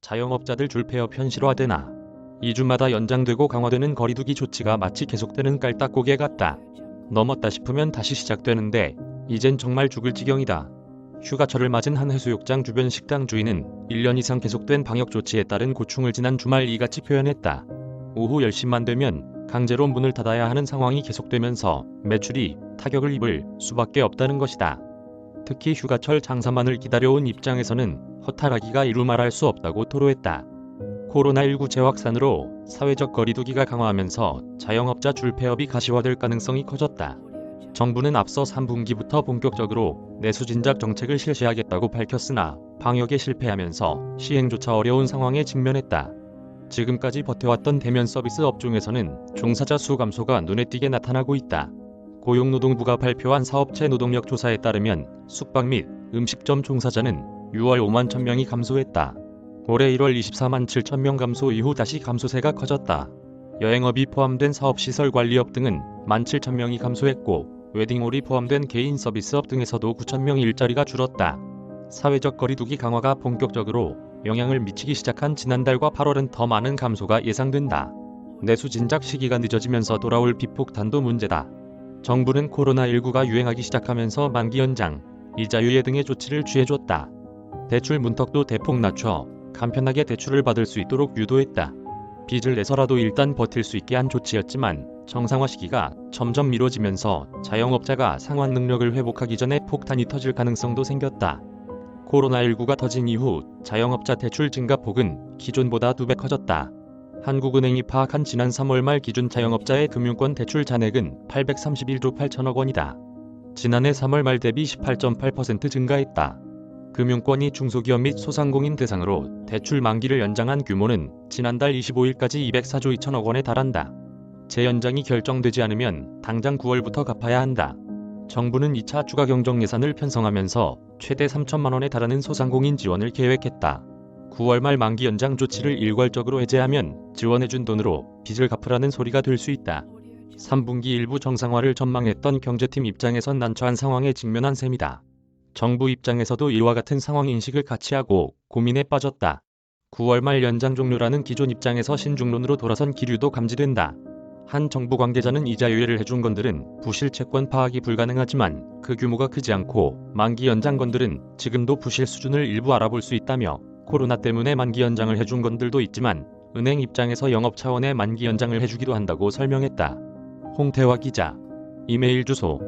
자영업자들 줄폐업 현실화되나. 2주마다 연장되고 강화되는 거리두기 조치가 마치 계속되는 깔딱고개 같다. 넘었다 싶으면 다시 시작되는데 이젠 정말 죽을 지경이다. 휴가철을 맞은 한 해수욕장 주변 식당 주인은 1년 이상 계속된 방역 조치에 따른 고충을 지난 주말 이같이 표현했다. 오후 10시만 되면 강제로 문을 닫아야 하는 상황이 계속되면서 매출이 타격을 입을 수밖에 없다는 것이다. 특히 휴가철 장사만을 기다려온 입장에서는 허탈하기가 이루 말할 수 없다고 토로했다. 코로나19 재확산으로 사회적 거리두기가 강화하면서 자영업자 줄폐업이 가시화될 가능성이 커졌다. 정부는 앞서 3분기부터 본격적으로 내수진작 정책을 실시하겠다고 밝혔으나 방역에 실패하면서 시행조차 어려운 상황에 직면했다. 지금까지 버텨왔던 대면 서비스 업종에서는 종사자 수 감소가 눈에 띄게 나타나고 있다. 고용노동부가 발표한 사업체 노동력 조사에 따르면 숙박 및 음식점 종사자는 6월 5만 1,000명이 감소했다. 올해 1월 24만 7천 명 감소 이후 다시 감소세가 커졌다. 여행업이 포함된 사업시설 관리업 등은 17,000명이 감소했고 웨딩홀이 포함된 개인 서비스업 등에서도 9,000명 일자리가 줄었다. 사회적 거리두기 강화가 본격적으로 영향을 미치기 시작한 지난달과 8월은 더 많은 감소가 예상된다. 내수 진작 시기가 늦어지면서 돌아올 비폭탄도 문제다. 정부는 코로나19가 유행하기 시작하면서 만기 연장, 이자 유예 등의 조치를 취해줬다. 대출 문턱도 대폭 낮춰 간편하게 대출을 받을 수 있도록 유도했다. 빚을 내서라도 일단 버틸 수 있게 한 조치였지만 정상화 시기가 점점 미뤄지면서 자영업자가 상환 능력을 회복하기 전에 폭탄이 터질 가능성도 생겼다. 코로나19가 터진 이후 자영업자 대출 증가폭은 기존보다 2배 커졌다. 한국은행이 파악한 지난 3월 말 기준 자영업자의 금융권 대출 잔액은 831조 8천억 원이다. 지난해 3월 말 대비 18.8% 증가했다. 금융권이 중소기업 및 소상공인 대상으로 대출 만기를 연장한 규모는 지난달 25일까지 204조 2천억 원에 달한다. 재연장이 결정되지 않으면 당장 9월부터 갚아야 한다. 정부는 2차 추가 경정 예산을 편성하면서 최대 3천만 원에 달하는 소상공인 지원을 계획했다. 9월 말 만기 연장 조치를 일괄적으로 해제하면 지원해준 돈으로 빚을 갚으라는 소리가 될 수 있다. 3분기 일부 정상화를 전망했던 경제팀 입장에선 난처한 상황에 직면한 셈이다. 정부 입장에서도 이와 같은 상황 인식을 같이 하고 고민에 빠졌다. 9월 말 연장 종료라는 기존 입장에서 신중론으로 돌아선 기류도 감지된다. 한 정부 관계자는 이자 유예를 해준 건들은 부실 채권 파악이 불가능하지만 그 규모가 크지 않고 만기 연장 건들은 지금도 부실 수준을 일부 알아볼 수 있다며 코로나 때문에 만기 연장을 해준 건들도 있지만 은행 입장에서 영업 차원의 만기 연장을 해주기도 한다고 설명했다. 홍태화 기자. 이메일 주소